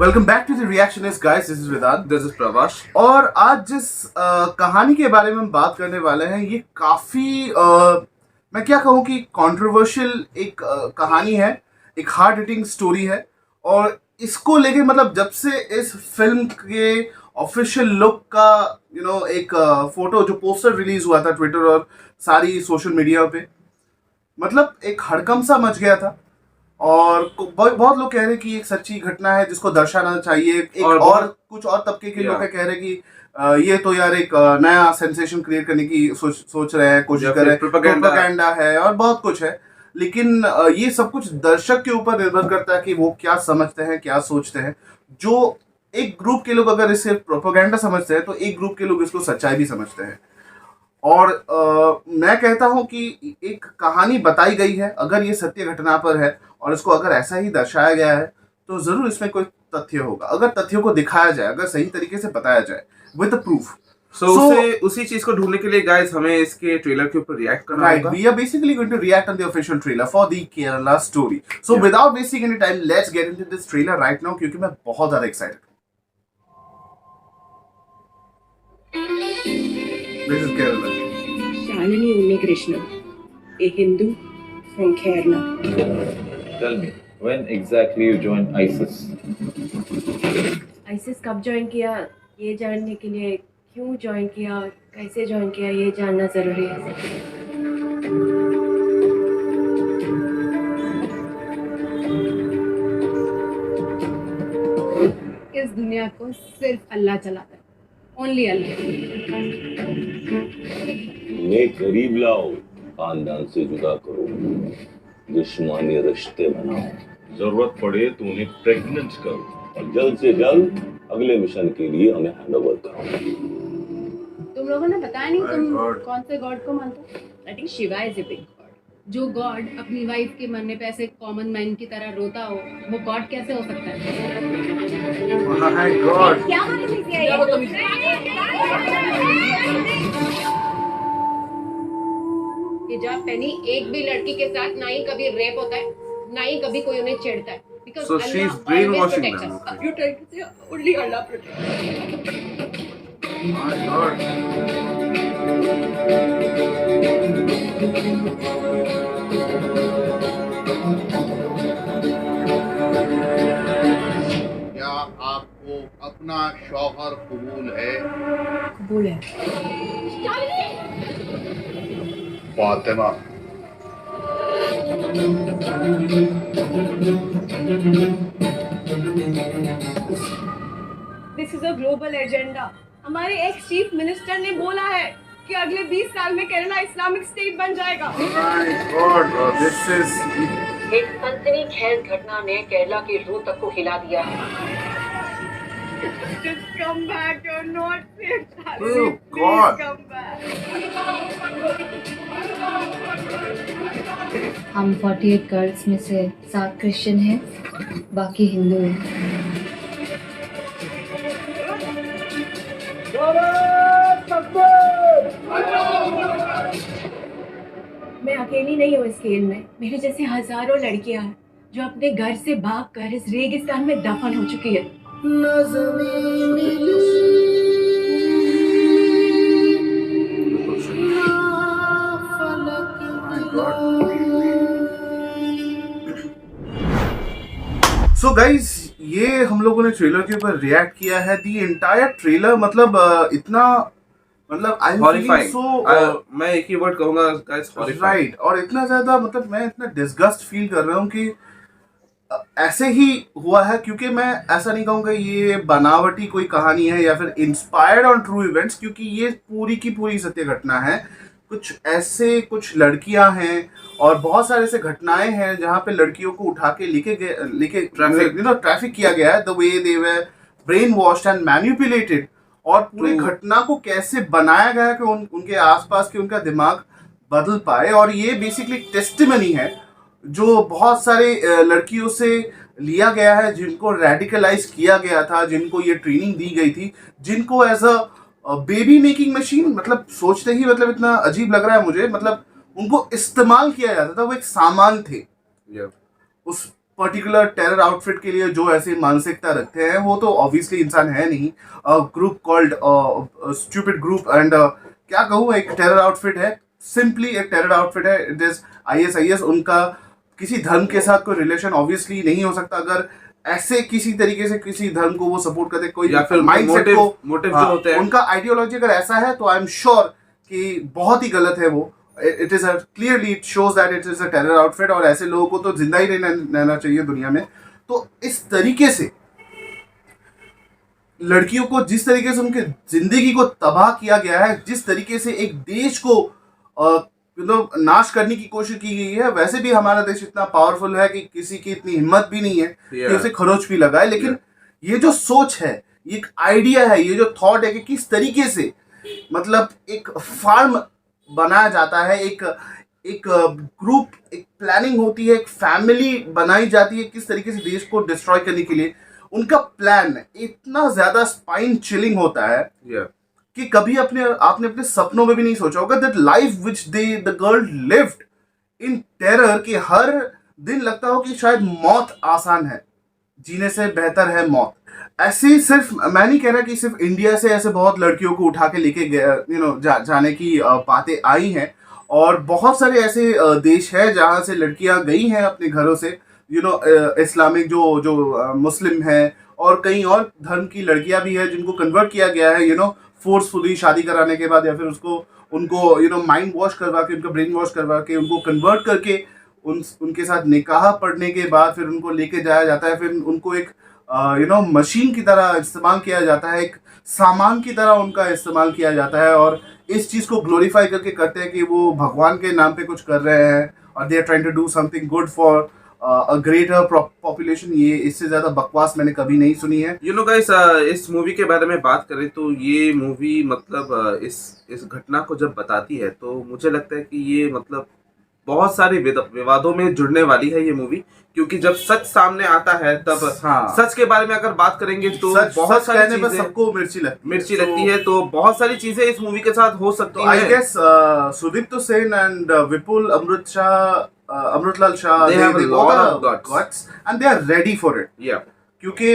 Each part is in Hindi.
Welcome back to the reactionist guys, this is Vedant, this is Pravash. और आज जिस कहानी के बारे में हम बात करने वाले हैं, ये काफी मैं क्या कहूँ कि कंट्रोवर्शियल एक कहानी है, एक हार्ट हिटिंग स्टोरी है। और इसको लेके मतलब जब से इस फिल्म के ऑफिशियल लुक का एक फोटो जो पोस्टर रिलीज हुआ था ट्विटर और सारी सोशल मीडिया पे, मतलब एक हड़कंप सा मच गया था। और बहुत लोग कह रहे हैं कि एक सच्ची घटना है जिसको दर्शाना चाहिए। एक और कुछ और तबके के लोग कह रहे हैं कि ये तो यार एक नया सेंसेशन क्रिएट करने की सोच रहे हैं, कोशिश कर रहे हैं, प्रोपेगेंडा है और बहुत कुछ है। लेकिन ये सब कुछ दर्शक के ऊपर निर्भर करता है कि वो क्या समझते हैं, क्या सोचते हैं। जो एक ग्रुप के लोग अगर इसे प्रोपेगेंडा समझते हैं तो एक ग्रुप के लोग इसको सच्चाई भी समझते हैं। और मैं कहता हूं कि एक कहानी बताई गई है, अगर ये सत्य घटना पर है और इसको अगर ऐसा ही दर्शाया गया है तो जरूर इसमें कोई तथ्य होगा। अगर तथ्यों को दिखाया जाए, अगर सही तरीके से बताया जाए विद प्रूफ। उसी चीज को ढूंढने के लिए गाइस हमें इसके ट्रेलर के ऊपर रिएक्ट करना होगा। We are basically going to react on the official trailer for the Kerala story. So without wasting any time, let's get into this trailer right now, क्योंकि मैं बहुत ज्यादा एक्साइटेड हूं। This is Kerala. Shalini Unnikrishna, a Hindu from Kerala. Tell me, when exactly you joined ISIS? ISIS कब ज्वाइन किया, ये जानने के लिए क्यों ज्वाइन किया, कैसे ज्वाइन किया, ये जानना ज़रूरी है। इस दुनिया को सिर्फ अल्लाह चलाता है, ओनली अल्लाह। उन्हें करीब लाओ, खानदान से जुदा करो, दुश्मनी रिश्ते बनाओ, जरूरत पड़े तो उन्हें प्रेग्नेंट करो और जल्द से जल्द अगले मिशन के लिए हमें हैंडओवर करो। तुम लोगों ने बताया नहीं तुम कौन से गॉड को मानते हो? I think Shiva is a big God. जो गॉड अपनी वाइफ के मरने पे ऐसे कॉमन मैन की तरह रोता हो, वो गॉड कैसे हो सकता है? माय गॉड, क्या हिजाब पहनी एक भी लड़की के साथ ना ही कभी रेप होता है, ना ही कभी कोई उन्हें छेड़ता है। Because So she's brainwashing them. You try to say only Allah protects. My God. क्या आपको अपना शौहर कबूल है? कबूल है। Fatima, this is a global agenda. हमारे एक्स चीफ मिनिस्टर ने बोला है कि अगले 20 साल में केरला इस्लामिक स्टेट बन जाएगा। माय गॉड, दिस इज एक सनसनी खेज घटना ने केरला की रूह तक को हिला दिया है। Just come back, you're not safe. Oh, God. Come back. हम 48 गर्ल्स में से 7 क्रिश्चियन हैं, बाकी हिंदू हैं। मैं अकेली नहीं हूँ इस खेल में। मेरे जैसे हजारों लड़कियां हैं जो अपने घर से भागकर इस रेगिस्तान में दफन हो चुकी है। सो गाइज, ये हम लोगों ने ट्रेलर के ऊपर रिएक्ट किया है। दी एंटायर ट्रेलर मतलब इतना मतलब आई एम फीलिंग सो, मैं एक ही वर्ड कहूंगा गाइस, राइट। और इतना ज्यादा मतलब मैं इतना डिस्गस्ट फील कर रहा हूँ कि ऐसे ही हुआ है, क्योंकि मैं ऐसा नहीं कहूँगा ये बनावटी कोई कहानी है या फिर इंस्पायर्ड ऑन ट्रू इवेंट्स, क्योंकि ये पूरी की पूरी सत्य घटना है। कुछ लड़कियां हैं और बहुत सारे ऐसे घटनाएं हैं जहाँ पे लड़कियों को उठा के लेके ट्रैफिक किया गया है। The way they were brain washed and manipulated, और पूरी घटना को कैसे बनाया गया है कि उनके आसपास के उनका दिमाग बदल पाए। और ये बेसिकली टेस्टिमनी है जो बहुत सारे लड़कियों से लिया गया है, जिनको रेडिकलाइज किया गया था, जिनको ये ट्रेनिंग दी गई थी, जिनको as a baby making machine, मतलब सोचते ही मतलब इतना अजीब लग रहा है मुझे। मतलब उनको इस्तेमाल किया जाता था, वो एक सामान थे। Yeah. उस पर्टिकुलर टेरर आउटफिट के लिए जो ऐसी मानसिकता रखते हैं वो तो ऑब्वियसली इंसान है नहीं। Group called stupid group and क्या कहूँ, एक टेरर आउटफिट है, सिंपली एक टेरर आउटफिट है। It is ISIS। उनका किसी धर्म के साथ कोई रिलेशन ऑब्वियसली नहीं हो सकता। अगर ऐसे किसी तरीके से किसी धर्म को वो सपोर्ट करते, कोई या फिर माइंडसेट को, मोटिव जो होते हैं, उनका आइडियोलॉजी अगर ऐसा है तो आई एम श्योर कि बहुत ही गलत है वो। It is clearly it shows that it is a terror outfit, और ऐसे लोगों को तो जिंदा ही नहीं रहना चाहिए दुनिया में। तो इस तरीके से लड़कियों को, जिस तरीके से उनकी जिंदगी को तबाह किया गया है, जिस तरीके से एक देश को नाश करने की कोशिश की गई है, वैसे भी हमारा देश इतना पावरफुल है कि किसी की इतनी हिम्मत भी नहीं है कि उसे खरोच भी लगाए। लेकिन ये जो सोच है, ये एक आइडिया है, ये जो थॉट है कि किस तरीके से मतलब एक फार्म बनाया जाता है, एक ग्रुप, एक प्लानिंग होती है, एक फैमिली बनाई जाती है किस तरीके से देश को डिस्ट्रॉय करने के लिए। उनका प्लान इतना ज्यादा स्पाइन चिलिंग होता है कि कभी आपने अपने सपनों में भी नहीं सोचा होगा that life which the girl lived in terror, कि हर दिन लगता हो कि शायद मौत आसान है, जीने से बेहतर है मौत। ऐसे सिर्फ मैं नहीं कह रहा कि सिर्फ इंडिया से ऐसे बहुत लड़कियों को उठा के लेके जाने की बातें आई हैं, और बहुत सारे ऐसे देश है जहाँ से लड़कियां गई हैं अपने घरों से, इस्लामिक जो मुस्लिम है, और कई और धर्म की लड़कियां भी है जिनको कन्वर्ट किया गया है फोर्सफुली शादी कराने के बाद, या फिर उनको माइंड वॉश करवा के, उनका ब्रेन वॉश करवा के, उनको कन्वर्ट करके उनके साथ निकाह पढ़ने के बाद फिर उनको लेके जाया जाता है, फिर उनको एक मशीन की तरह इस्तेमाल किया जाता है, एक सामान की तरह उनका इस्तेमाल किया जाता है, और इस चीज़ को ग्लोरीफाई करके करते हैं कि वो भगवान के नाम पे कुछ कर रहे हैं, और they are trying to do something good for a greater population. ये इससे ज़्यादा बकवास मैंने कभी नहीं सुनी है। गाइस, इस मूवी के बारे में बात करें तो ये मूवी मतलब इस घटना को जब बताती है तो मुझे लगता है कि ये मतलब बहुत सारे विवादों में जुड़ने वाली है ये मूवी, क्योंकि जब सच सामने आता है तब सच के बारे में अगर बात करेंगे तो बहुत सारी चीजें सबको मिर्ची लगती है, तो बहुत सारी चीजें इस मूवी के साथ हो सकती है। I guess Sudipto Sen and Vipul Amritlal Shah, they have a lot of guts and they are ready for it. क्योंकि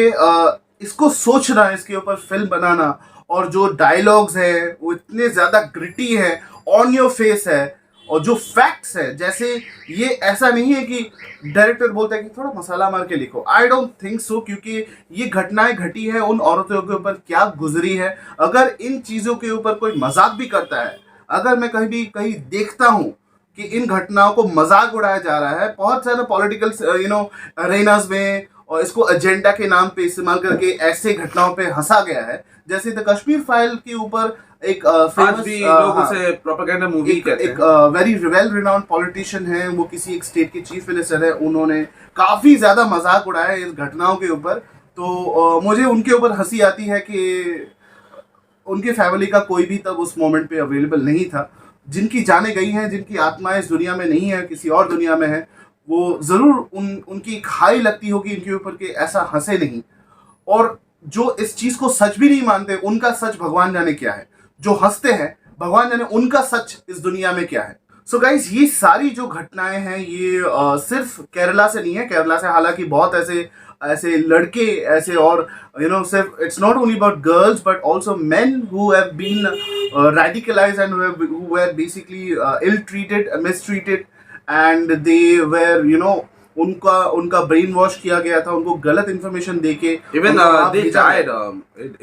इसको सोचना, इसके ऊपर फिल्म बनाना, और जो डायलॉग्स है वो इतने ज्यादा ग्रिटी है, ऑन योर फेस है, और जो फैक्ट्स है, जैसे ये ऐसा नहीं है कि डायरेक्टर बोलता है कि थोड़ा मसाला मार के लिखो। आई डोंट थिंक सो, क्योंकि ये घटनाएं घटी है, उन औरतों के ऊपर क्या गुजरी है। अगर इन चीजों के ऊपर कोई मजाक भी करता है, अगर मैं कहीं देखता हूँ कि इन घटनाओं को मजाक उड़ाया जा रहा है, बहुत सारे पॉलिटिकल अरेनास में, और इसको एजेंडा के नाम पे इस्तेमाल करके ऐसे घटनाओं पे हंसा गया है, जैसे द कश्मीर फाइल के ऊपर एक आज भी लोग उसे प्रोपेगेंडा मूवी कहते हैं। एक वेरी वेल रिनाउंड पॉलिटिशियन है, वो किसी एक स्टेट के चीफ मिनिस्टर है, उन्होंने काफी ज्यादा मजाक उड़ाया है इस घटनाओं के ऊपर। तो मुझे उनके ऊपर हंसी आती है कि उनके फैमिली का कोई भी तब उस मोमेंट पे अवेलेबल नहीं था। जिनकी जाने गई हैं, जिनकी आत्माएं इस दुनिया में नहीं है, किसी और दुनिया में है, वो जरूर उनकी खाई लगती होगी इनके ऊपर कि ऐसा हंसे नहीं। और जो इस चीज को सच भी नहीं मानते, उनका सच भगवान जाने क्या है। जो हंसते हैं, भगवान जाने उनका सच इस दुनिया में क्या है। सो गाइस, ये सारी जो घटनाएं हैं ये सिर्फ केरला से नहीं है। केरला से हालांकि बहुत ऐसे लड़के ऐसे, और सिर्फ it's not only about girls but also men who have been radicalized and who were basically ill treated, mistreated, and they were उनका ब्रेन वॉश किया गया था, उनको गलत इंफॉर्मेशन देके। Even they died.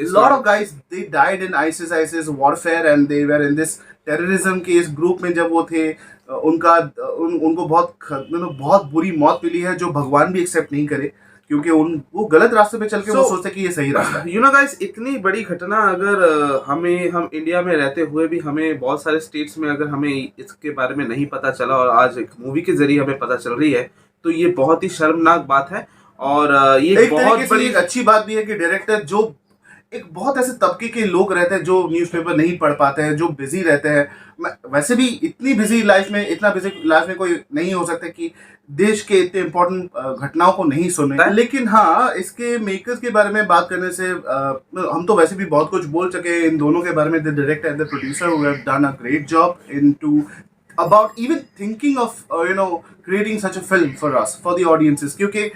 Lot of guys they died in ISIS warfare and they were in this terrorism के इस ग्रुप में जब वो थे, उनको बहुत बुरी मौत मिली है, जो भगवान भी एक्सेप्ट नहीं करे, क्योंकि वो गलत रास्ते पे चल के वो सोचते कि ये सही रास्ता है। गाइस, इतनी बड़ी घटना अगर हम इंडिया में रहते हुए भी हमें बहुत सारे स्टेट्स में अगर हमें इसके बारे में नहीं पता चला, और आज एक मूवी के जरिए हमें पता चल रही है, तो ये बहुत ही शर्मनाक बात है। और ये बहुत बड़ी अच्छी बात भी है कि डायरेक्टर, जो एक बहुत ऐसे तबके के लोग रहते हैं जो न्यूज़पेपर नहीं पढ़ पाते हैं, जो बिजी रहते हैं। वैसे भी इतनी बिजी लाइफ में कोई नहीं हो सकता कि देश के इतने इम्पोर्टेंट घटनाओं को नहीं सुने। लेकिन हाँ, इसके मेकर्स के बारे में बात करने से हम तो वैसे भी बहुत कुछ बोल चुके हैं इन दोनों के बारे में। The director and the producer who have done a great job into about even thinking of creating such a film for us, for the audiences, क्योंकि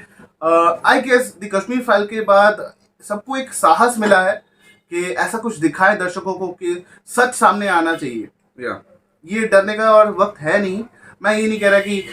I guess the Kashmir file के बाद सबको एक साहस मिला है कि ऐसा कुछ दिखाए दर्शकों को कि सच सामने आना चाहिए। या ये डरने का और वक्त है नहीं। मैं ये नहीं कह रहा कि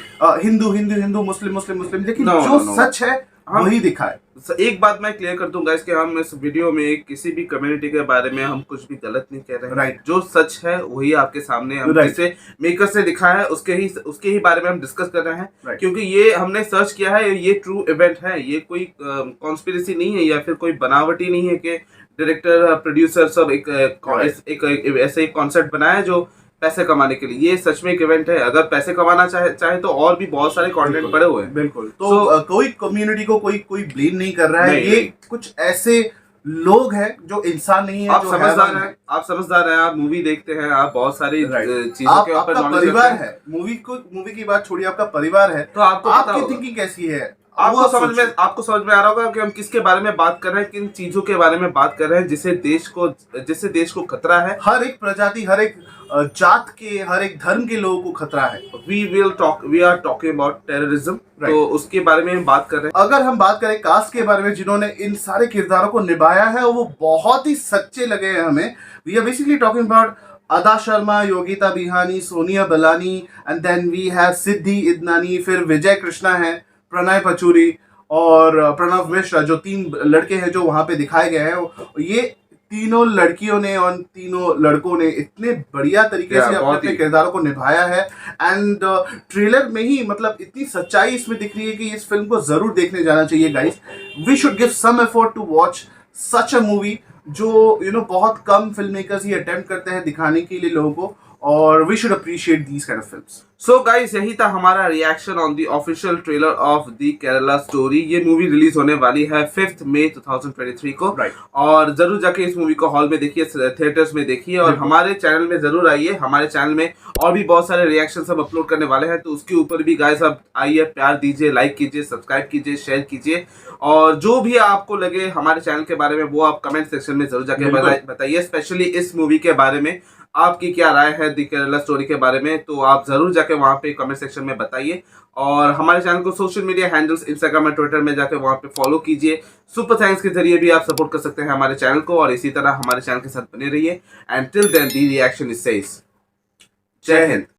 हिंदू हिंदू हिंदू मुस्लिम मुस्लिम मुस्लिम, लेकिन No, जो no, no. सच है वही दिखाए। एक बात मैं क्लियर कर दूं गाइस कि हम इस वीडियो में किसी भी कम्युनिटी के बारे में हम कुछ भी गलत नहीं कह रहे हैं। Right. जो सच है वही आपके सामने हम Right. जिसे मेकर से दिखा है उसके ही बारे में हम डिस्कस कर रहे हैं। Right. क्योंकि ये हमने सर्च किया है, ये ट्रू इवेंट है, ये कोई कॉन्स्पिरेसी नहीं है या फिर कोई बनावटी नहीं है कि डायरेक्टर प्रोड्यूसर सब एक ऐसे एक कॉन्सेप्ट बनाया है जो पैसे कमाने के लिए। ये सच में एक इवेंट है। अगर पैसे कमाना चाहे तो और भी बहुत सारे कंटेंट पड़े हुए हैं। बिल्कुल। तो कोई कम्युनिटी को कोई ब्लेम नहीं कर रहा है। नहीं, ये नहीं। कुछ ऐसे लोग हैं जो इंसान नहीं है, आप जो समझदार हैवान हैं, आप समझदार हैं, आप मूवी देखते हैं, आप बहुत सारी Right. चीजों के ऊपर आपका knowledge परिवार रखते हैं। है। मूवी की बात छोड़िए, आपका परिवार है, तो आपको पता आपकी होगा। थिंकिंग कैसी है आपको वो समझ सोचिए। में आपको समझ में आ रहा होगा कि हम किसके बारे में बात कर रहे हैं, किन चीजों के बारे में बात कर रहे हैं जिससे देश को खतरा है। हर एक प्रजाति, हर एक जात के, हर एक धर्म के लोगों को खतरा है। We are talking about terrorism. Right. तो उसके बारे में हम बात कर रहे हैं। अगर हम बात करें कास्ट के बारे में जिन्होंने इन सारे किरदारों को निभाया है, वो बहुत ही सच्चे लगे हैं हमें। We are basically talking about Adah Sharma, Yogita Bihani, Sonia Balani, and then we have Siddhi Idnani, फिर विजय कृष्णा है, प्रणय पचूरी और प्रणव मिश्रा, जो 3 लड़के हैं जो वहां पे दिखाए गए हैं। ये तीनों लड़कियों ने और तीनों लड़कों ने इतने बढ़िया तरीके से अपने बहुत अपने ही। किरदारों को निभाया है। एंड ट्रेलर में ही मतलब इतनी सच्चाई इसमें दिख रही है कि इस फिल्म को जरूर देखने जाना चाहिए guys. We should give some effort to watch such a movie जो बहुत कम फिल्म मेकर्स ही अटेम्प्ट करते हैं दिखाने के लिए लोगों को, और we should appreciate these kind of films. So guys, यही था हमारा reaction on the official trailer of the Kerala story. ये मूवी रिलीज होने वाली है 5 मई 2023 को। Right. और जरूर जाके इस मूवी को हॉल में देखिए, थिएटर्स में देखिए, और हमारे चैनल में जरूर आइए। हमारे चैनल में और भी बहुत सारे रिएक्शन सब अपलोड करने वाले हैं, तो उसके ऊपर भी गाइस आप आइए, प्यार दीजिए, लाइक कीजिए, सब्सक्राइब कीजिए, शेयर कीजिए, और जो भी आपको लगे हमारे चैनल के बारे में वो आप कमेंट सेक्शन में जरूर जाके बताइए। स्पेशली इस मूवी के बारे में आपकी क्या राय है द केरला स्टोरी के बारे में, तो आप जरूर जाके वहाँ पे कमेंट सेक्शन में बताइए। और हमारे चैनल को सोशल मीडिया हैंडल्स इंस्टाग्राम और ट्विटर में जाके वहाँ पे फॉलो कीजिए। सुपर थैंक्स के जरिए भी आप सपोर्ट कर सकते हैं हमारे चैनल को, और इसी तरह हमारे चैनल के साथ बने रहिए। And till then the reaction is says. जय हिंद।